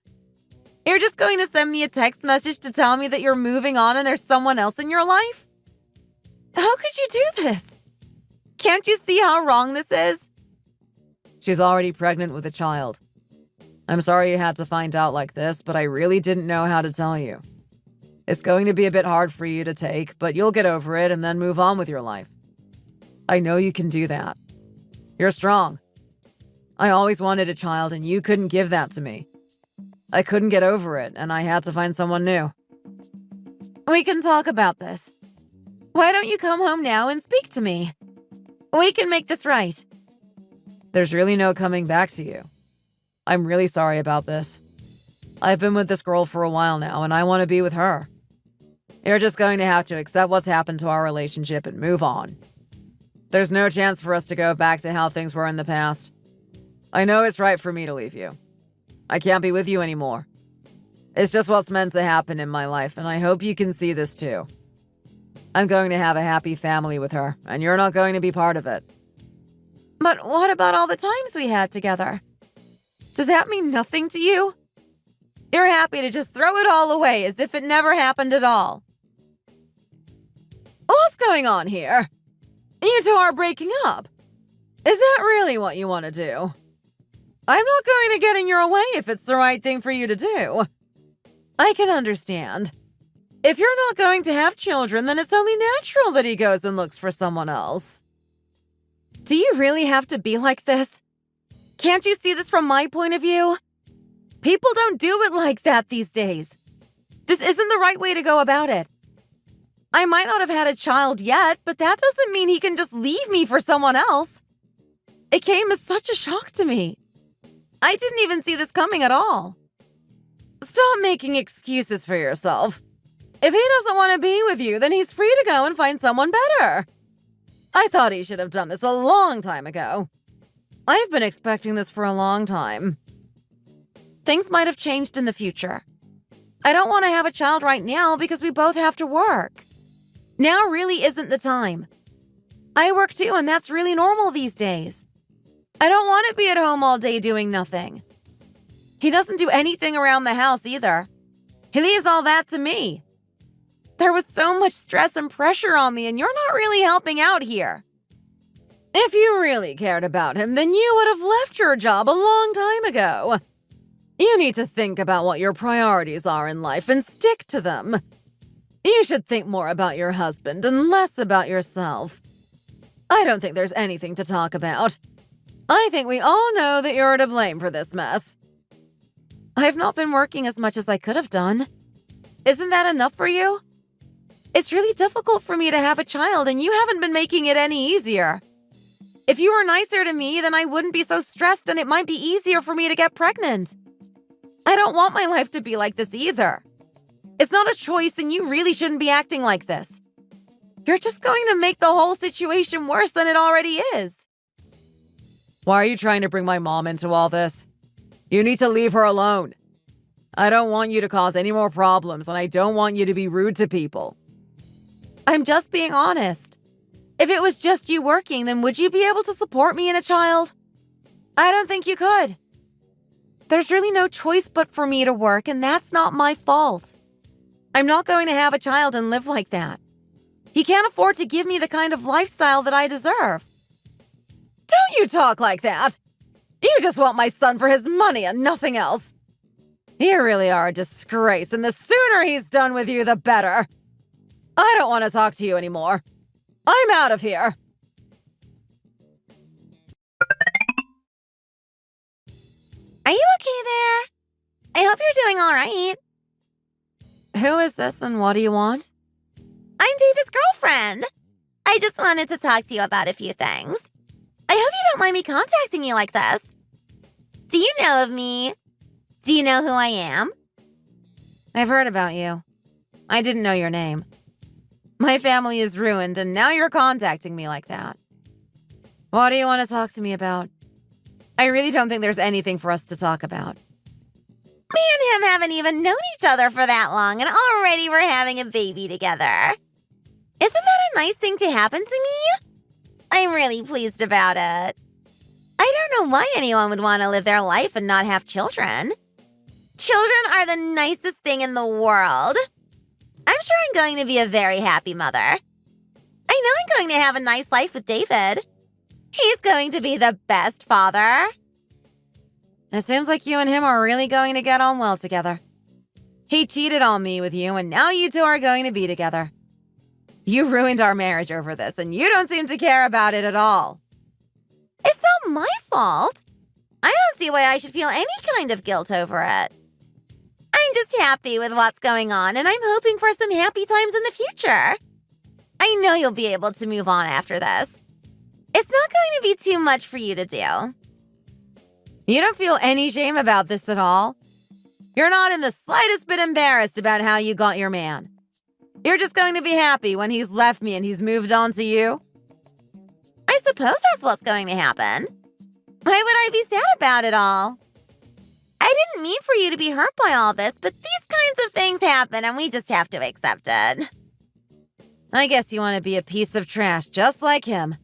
You're just going to send me a text message to tell me that you're moving on and there's someone else in your life? How could you do this? Can't you see how wrong this is? She's already pregnant with a child. I'm sorry you had to find out like this, but I really didn't know how to tell you. It's going to be a bit hard for you to take, but you'll get over it and then move on with your life. I know you can do that. You're strong. I always wanted a child and you couldn't give that to me. I couldn't get over it and I had to find someone new. We can talk about this. Why don't you come home now and speak to me? We can make this right. There's really no coming back to you. I'm really sorry about this. I've been with this girl for a while now and I want to be with her. You're just going to have to accept what's happened to our relationship and move on. There's no chance for us to go back to how things were in the past. I know it's right for me to leave you. I can't be with you anymore. It's just what's meant to happen in my life, and I hope you can see this too. I'm going to have a happy family with her, and you're not going to be part of it. But what about all the times we had together? Does that mean nothing to you? You're happy to just throw it all away as if it never happened at all. What's going on here? You two are breaking up. Is that really what you want to do? I'm not going to get in your way if it's the right thing for you to do. I can understand. If you're not going to have children, then it's only natural that he goes and looks for someone else. Do you really have to be like this? Can't you see this from my point of view? People don't do it like that these days. This isn't the right way to go about it. I might not have had a child yet, but that doesn't mean he can just leave me for someone else. It came as such a shock to me. I didn't even see this coming at all. Stop making excuses for yourself. If he doesn't want to be with you, then he's free to go and find someone better. I thought he should have done this a long time ago. I've been expecting this for a long time. Things might have changed in the future. I don't want to have a child right now because we both have to work. Now really isn't the time. I work too, and that's really normal these days. I don't want to be at home all day doing nothing. He doesn't do anything around the house either. He leaves all that to me. There was so much stress and pressure on me, and you're not really helping out here. If you really cared about him, then you would have left your job a long time ago. You need to think about what your priorities are in life and stick to them. You should think more about your husband and less about yourself. I don't think there's anything to talk about. I think we all know that you're to blame for this mess. I've not been working as much as I could have done. Isn't that enough for you? It's really difficult for me to have a child, and you haven't been making it any easier. If you were nicer to me, then I wouldn't be so stressed and it might be easier for me to get pregnant. I don't want my life to be like this either. It's not a choice, and you really shouldn't be acting like this. You're just going to make the whole situation worse than it already is. Why are you trying to bring my mom into all this? You need to leave her alone. I don't want you to cause any more problems, and I don't want you to be rude to people. I'm just being honest. If it was just you working, then would you be able to support me and a child? I don't think you could. There's really no choice but for me to work, and that's not my fault. I'm not going to have a child and live like that. He can't afford to give me the kind of lifestyle that I deserve. Don't you talk like that! You just want my son for his money and nothing else. You really are a disgrace, and the sooner he's done with you, the better. I don't want to talk to you anymore. I'm out of here. Are you okay there? I hope you're doing all right. Who is this and what do you want? I'm David's girlfriend. I just wanted to talk to you about a few things. I hope you don't mind me contacting you like this. Do you know of me? Do you know who I am? I've heard about you. I didn't know your name. My family is ruined, and now you're contacting me like that. What do you want to talk to me about? I really don't think there's anything for us to talk about. Me and him haven't even known each other for that long, and already we're having a baby together. Isn't that a nice thing to happen to me? I'm really pleased about it. I don't know why anyone would want to live their life and not have children. Children are the nicest thing in the world. I'm sure I'm going to be a very happy mother. I know I'm going to have a nice life with David. He's going to be the best father. It seems like you and him are really going to get on well together. He cheated on me with you, and now you two are going to be together. You ruined our marriage over this, and you don't seem to care about it at all. It's not my fault. I don't see why I should feel any kind of guilt over it. I'm just happy with what's going on, and I'm hoping for some happy times in the future. I know you'll be able to move on after this. It's not going to be too much for you to do. You don't feel any shame about this at all? You're not in the slightest bit embarrassed about how you got your man. You're just going to be happy when he's left me and he's moved on to you? I suppose that's what's going to happen. Why would I be sad about it all? I didn't mean for you to be hurt by all this, but these kinds of things happen and we just have to accept it. I guess you want to be a piece of trash just like him.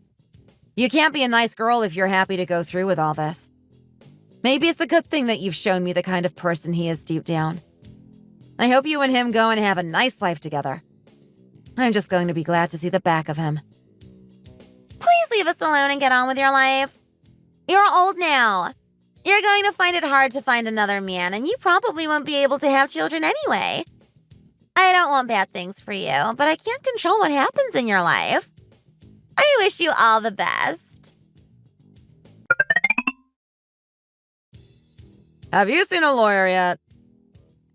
You can't be a nice girl if you're happy to go through with all this. Maybe it's a good thing that you've shown me the kind of person he is deep down. I hope you and him go and have a nice life together. I'm just going to be glad to see the back of him. Please leave us alone and get on with your life. You're old now. You're going to find it hard to find another man, and you probably won't be able to have children anyway. I don't want bad things for you, but I can't control what happens in your life. I wish you all the best. Have you seen a lawyer yet?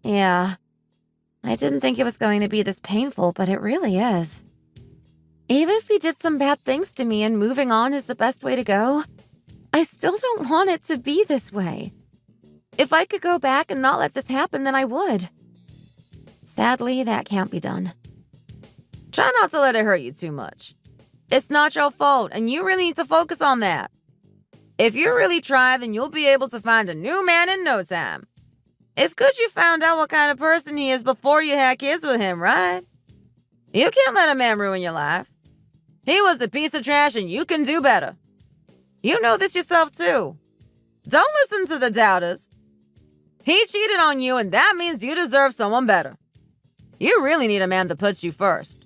Yeah. I didn't think it was going to be this painful, but it really is. Even if he did some bad things to me and moving on is the best way to go, I still don't want it to be this way. If I could go back and not let this happen, then I would. Sadly, that can't be done. Try not to let it hurt you too much. It's not your fault, and you really need to focus on that. If you really try, then you'll be able to find a new man in no time. It's good you found out what kind of person he is before you had kids with him, right? You can't let a man ruin your life. He was a piece of trash and you can do better. You know this yourself too. Don't listen to the doubters. He cheated on you and that means you deserve someone better. You really need a man that puts you first.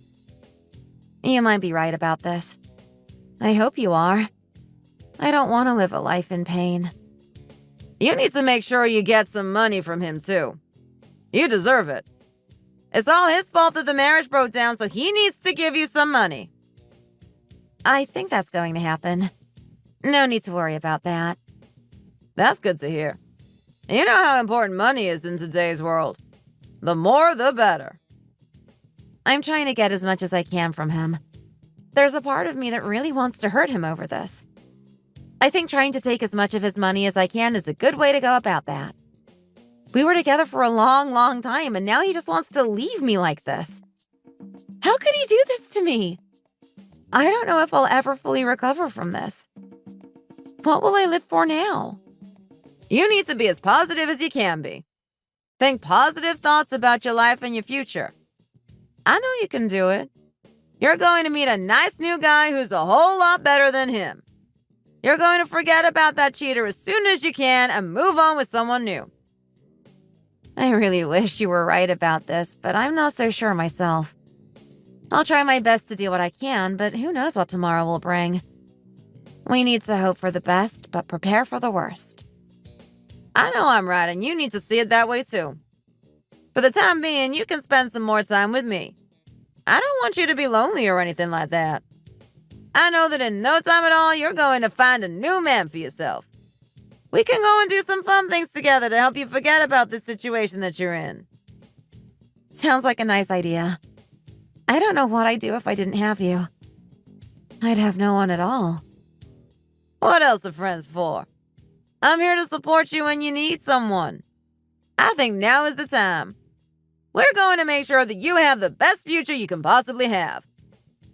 You might be right about this. I hope you are. I don't want to live a life in pain. You need to make sure you get some money from him, too. You deserve it. It's all his fault that the marriage broke down, so he needs to give you some money. I think that's going to happen. No need to worry about that. That's good to hear. You know how important money is in today's world. The more, the better. I'm trying to get as much as I can from him. There's a part of me that really wants to hurt him over this. I think trying to take as much of his money as I can is a good way to go about that. We were together for a long, long time, and now he just wants to leave me like this. How could he do this to me? I don't know if I'll ever fully recover from this. What will I live for now? You need to be as positive as you can be. Think positive thoughts about your life and your future. I know you can do it. You're going to meet a nice new guy who's a whole lot better than him. You're going to forget about that cheater as soon as you can and move on with someone new. I really wish you were right about this, but I'm not so sure myself. I'll try my best to do what I can, but who knows what tomorrow will bring. We need to hope for the best, but prepare for the worst. I know I'm right, and you need to see it that way too. For the time being, you can spend some more time with me. I don't want you to be lonely or anything like that. I know that in no time at all, you're going to find a new man for yourself. We can go and do some fun things together to help you forget about the situation that you're in. Sounds like a nice idea. I don't know what I'd do if I didn't have you. I'd have no one at all. What else are friends for? I'm here to support you when you need someone. I think now is the time. We're going to make sure that you have the best future you can possibly have.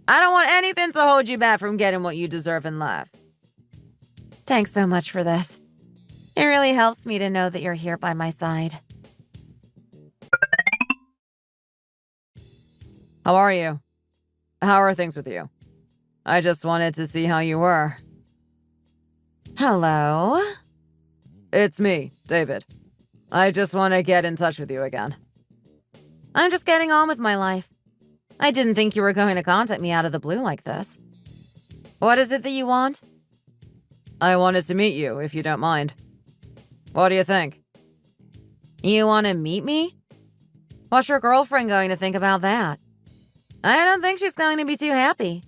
I don't want anything to hold you back from getting what you deserve in life. Thanks so much for this. It really helps me to know that you're here by my side. How are you? How are things with you? I just wanted to see how you were. Hello? It's me, David. I just want to get in touch with you again. I'm just getting on with my life. I didn't think you were going to contact me out of the blue like this. What is it that you want? I wanted to meet you, if you don't mind. What do you think? You want to meet me? What's your girlfriend going to think about that? I don't think she's going to be too happy.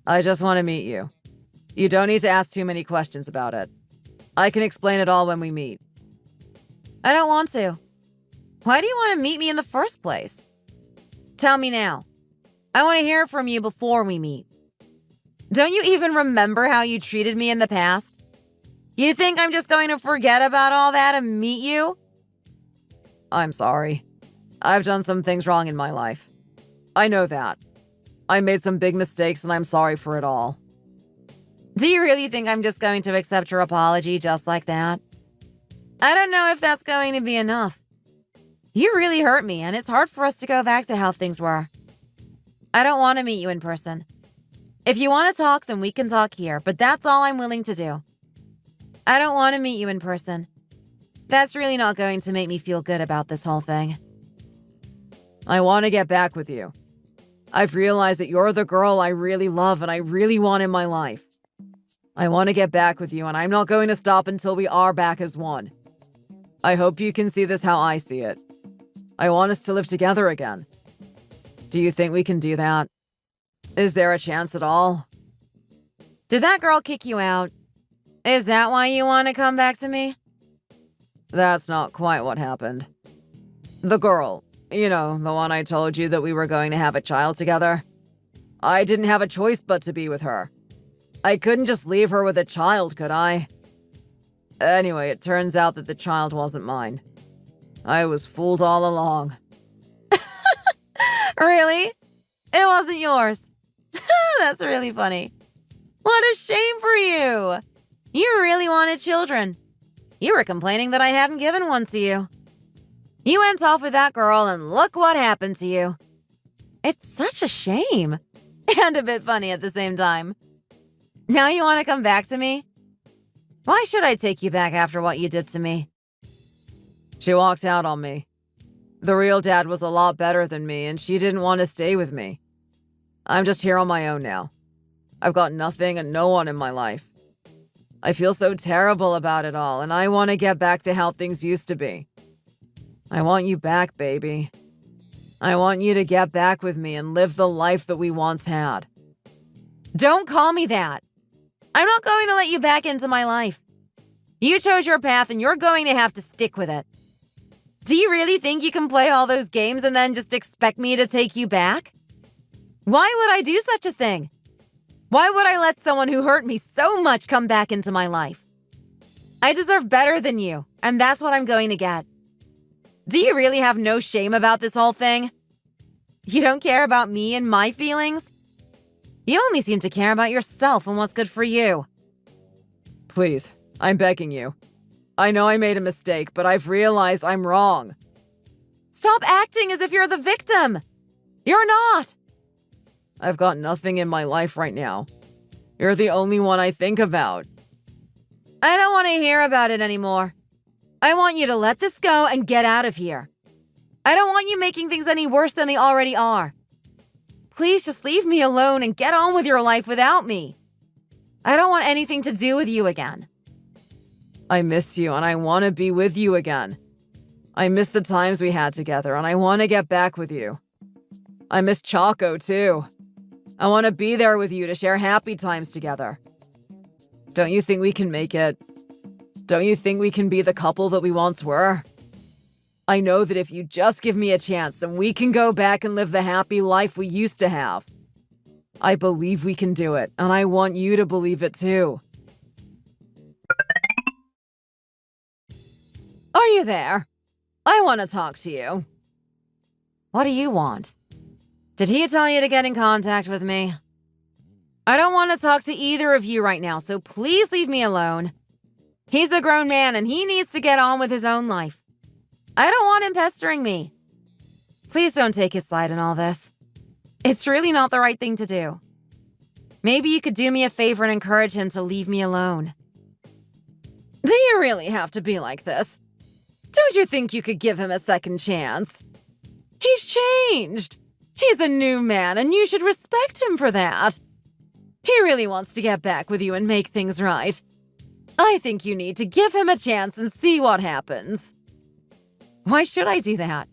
I just want to meet you. You don't need to ask too many questions about it. I can explain it all when we meet. I don't want to. Why do you want to meet me in the first place? Tell me now. I want to hear from you before we meet. Don't you even remember how you treated me in the past? You think I'm just going to forget about all that and meet you? I'm sorry. I've done some things wrong in my life. I know that. I made some big mistakes and I'm sorry for it all. Do you really think I'm just going to accept your apology just like that? I don't know if that's going to be enough. You really hurt me and it's hard for us to go back to how things were. I don't want to meet you in person. If you want to talk, then we can talk here, but that's all I'm willing to do. I don't want to meet you in person. That's really not going to make me feel good about this whole thing. I want to get back with you. I've realized that you're the girl I really love and I really want in my life. I want to get back with you and I'm not going to stop until we are back as one. I hope you can see this how I see it. I want us to live together again. Do you think we can do that? Is there a chance at all? Did that girl kick you out? Is that why you want to come back to me? That's not quite what happened. The girl, the one I told you that we were going to have a child together. I didn't have a choice but to be with her. I couldn't just leave her with a child, could I? Anyway, it turns out that the child wasn't mine. I was fooled all along. Really? It wasn't yours. That's really funny. What a shame for you. You really wanted children. You were complaining that I hadn't given one to you. You went off with that girl and look what happened to you. It's such a shame. And a bit funny at the same time. Now you want to come back to me? Why should I take you back after what you did to me? She walked out on me. The real dad was a lot better than me and she didn't want to stay with me. I'm just here on my own now. I've got nothing and no one in my life. I feel so terrible about it all, and I want to get back to how things used to be. I want you back, baby. I want you to get back with me and live the life that we once had. Don't call me that. I'm not going to let you back into my life. You chose your path and you're going to have to stick with it. Do you really think you can play all those games and then just expect me to take you back? Why would I do such a thing? Why would I let someone who hurt me so much come back into my life? I deserve better than you, and that's what I'm going to get. Do you really have no shame about this whole thing? You don't care about me and my feelings? You only seem to care about yourself and what's good for you. Please, I'm begging you. I know I made a mistake, but I've realized I'm wrong. Stop acting as if you're the victim. You're not. I've got nothing in my life right now. You're the only one I think about. I don't want to hear about it anymore. I want you to let this go and get out of here. I don't want you making things any worse than they already are. Please just leave me alone and get on with your life without me. I don't want anything to do with you again. I miss you and I want to be with you again. I miss the times we had together and I want to get back with you. I miss Choco too. I want to be there with you to share happy times together. Don't you think we can make it? Don't you think we can be the couple that we once were? I know that if you just give me a chance, then we can go back and live the happy life we used to have. I believe we can do it, and I want you to believe it too. Are you there? I want to talk to you. What do you want? Did he tell you to get in contact with me? I don't want to talk to either of you right now, so please leave me alone. He's a grown man and he needs to get on with his own life. I don't want him pestering me. Please don't take his side in all this. It's really not the right thing to do. Maybe you could do me a favor and encourage him to leave me alone. Do you really have to be like this? Don't you think you could give him a second chance? He's changed. He's a new man, and you should respect him for that. He really wants to get back with you and make things right. I think you need to give him a chance and see what happens. Why should I do that?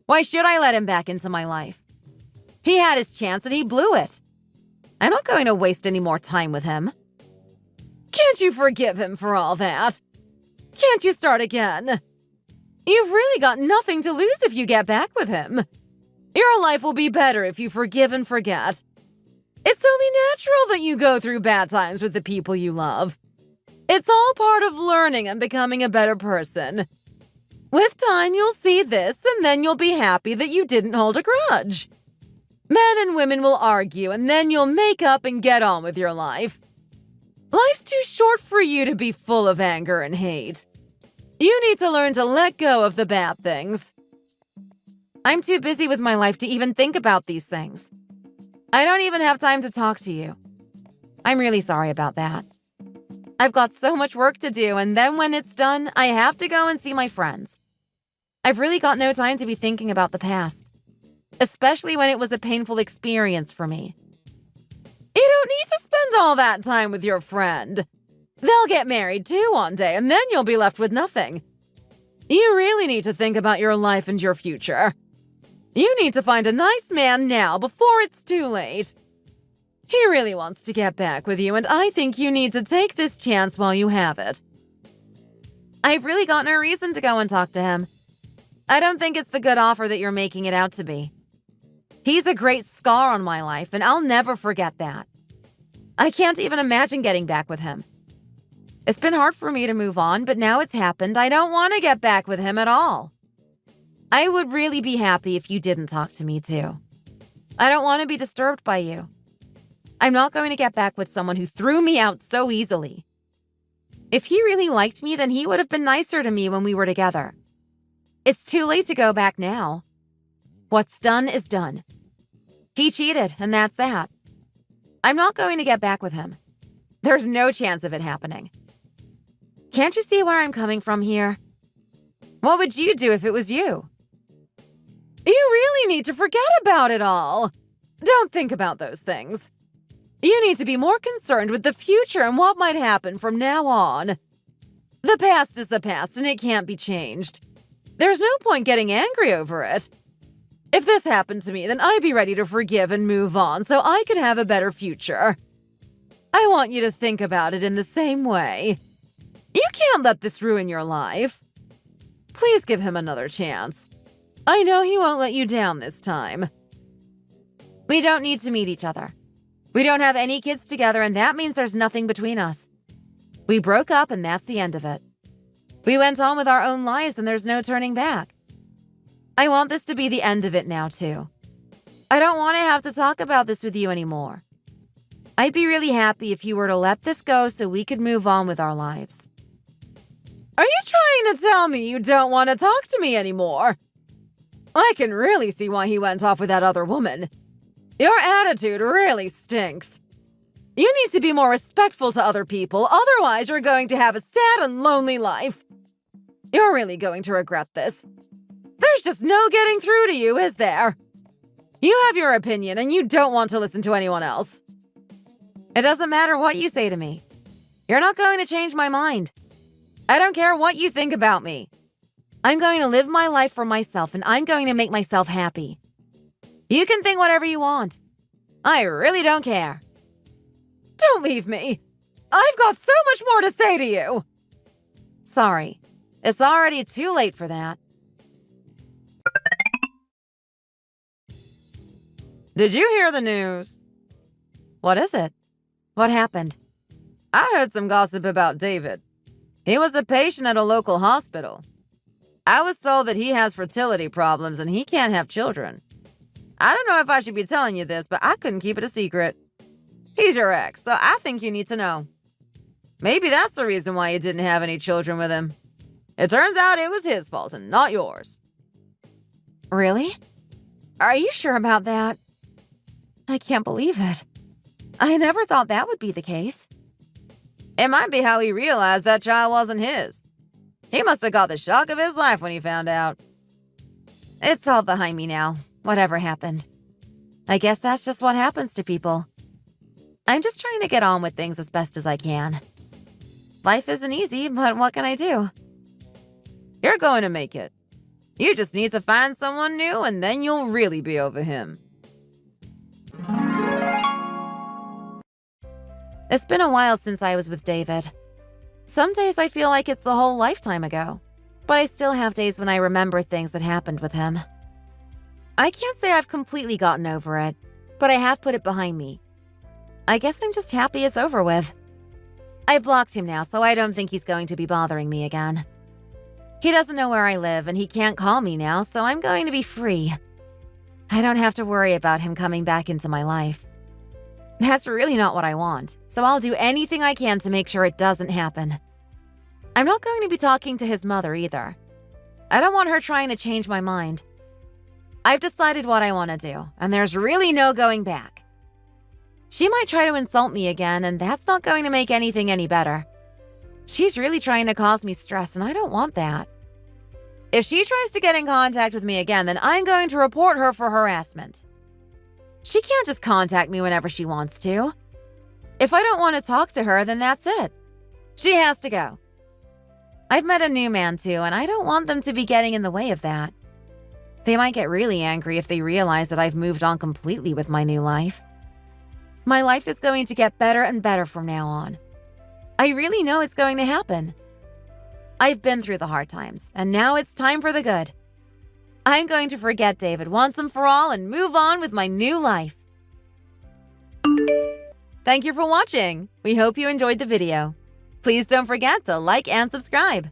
Why should I let him back into my life? He had his chance and he blew it. I'm not going to waste any more time with him. Can't you forgive him for all that? Can't you start again? You've really got nothing to lose if you get back with him. Your life will be better if you forgive and forget. It's only natural that you go through bad times with the people you love. It's all part of learning and becoming a better person. With time, you'll see this, and then you'll be happy that you didn't hold a grudge. Men and women will argue, and then you'll make up and get on with your life. Life's too short for you to be full of anger and hate. You need to learn to let go of the bad things. I'm too busy with my life to even think about these things. I don't even have time to talk to you. I'm really sorry about that. I've got so much work to do, and then when it's done, I have to go and see my friends. I've really got no time to be thinking about the past, especially when it was a painful experience for me. You don't need to spend all that time with your friend. They'll get married too one day, and then you'll be left with nothing. You really need to think about your life and your future. You need to find a nice man now before it's too late. He really wants to get back with you, and I think you need to take this chance while you have it. I've really got no reason to go and talk to him. I don't think it's the good offer that you're making it out to be. He's a great scar on my life, and I'll never forget that. I can't even imagine getting back with him. It's been hard for me to move on, but now it's happened. I don't want to get back with him at all. I would really be happy if you didn't talk to me too. I don't want to be disturbed by you. I'm not going to get back with someone who threw me out so easily. If he really liked me, then he would have been nicer to me when we were together. It's too late to go back now. What's done is done. He cheated, and that's that. I'm not going to get back with him. There's no chance of it happening. Can't you see where I'm coming from here? What would you do if it was you? You really need to forget about it all. Don't think about those things. You need to be more concerned with the future and what might happen from now on. The past is the past, and it can't be changed. There's no point getting angry over it. If this happened to me, then I'd be ready to forgive and move on so I could have a better future. I want you to think about it in the same way. You can't let this ruin your life. Please give him another chance. I know he won't let you down this time. We don't need to meet each other. We don't have any kids together, and that means there's nothing between us. We broke up, and that's the end of it. We went on with our own lives, and there's no turning back. I want this to be the end of it now, too. I don't want to have to talk about this with you anymore. I'd be really happy if you were to let this go so we could move on with our lives. Are you trying to tell me you don't want to talk to me anymore? I can really see why he went off with that other woman. Your attitude really stinks. You need to be more respectful to other people, otherwise you're going to have a sad and lonely life. You're really going to regret this. There's just no getting through to you, is there? You have your opinion, and you don't want to listen to anyone else. It doesn't matter what you say to me. You're not going to change my mind. I don't care what you think about me. I'm going to live my life for myself, and I'm going to make myself happy. You can think whatever you want. I really don't care. Don't leave me. I've got so much more to say to you. Sorry. It's already too late for that. Did you hear the news? What is it? What happened? I heard some gossip about David. He was a patient at a local hospital. I was told that he has fertility problems and he can't have children. I don't know if I should be telling you this, but I couldn't keep it a secret. He's your ex, so I think you need to know. Maybe that's the reason why you didn't have any children with him. It turns out it was his fault and not yours. Really? Are you sure about that? I can't believe it. I never thought that would be the case. It might be how he realized that child wasn't his. He must have got the shock of his life when he found out. It's all behind me now, whatever happened. I guess that's just what happens to people. I'm just trying to get on with things as best as I can. Life isn't easy, but what can I do? You're going to make it. You just need to find someone new and then you'll really be over him. It's been a while since I was with David. Some days I feel like it's a whole lifetime ago, but I still have days when I remember things that happened with him. I can't say I've completely gotten over it, but I have put it behind me. I guess I'm just happy it's over with. I blocked him now, so I don't think he's going to be bothering me again. He doesn't know where I live, and he can't call me now, so I'm going to be free. I don't have to worry about him coming back into my life. That's really not what I want, so I'll do anything I can to make sure it doesn't happen. I'm not going to be talking to his mother either. I don't want her trying to change my mind. I've decided what I want to do, and there's really no going back. She might try to insult me again, and that's not going to make anything any better. She's really trying to cause me stress, and I don't want that. If she tries to get in contact with me again, then I'm going to report her for harassment. She can't just contact me whenever she wants to. If I don't want to talk to her, then that's it. She has to go. I've met a new man too, and I don't want them to be getting in the way of that. They might get really angry if they realize that I've moved on completely with my new life. My life is going to get better and better from now on. I really know it's going to happen. I've been through the hard times, and now it's time for the good. I'm going to forget David once and for all and move on with my new life. Thank you for watching. We hope you enjoyed the video. Please don't forget to like and subscribe.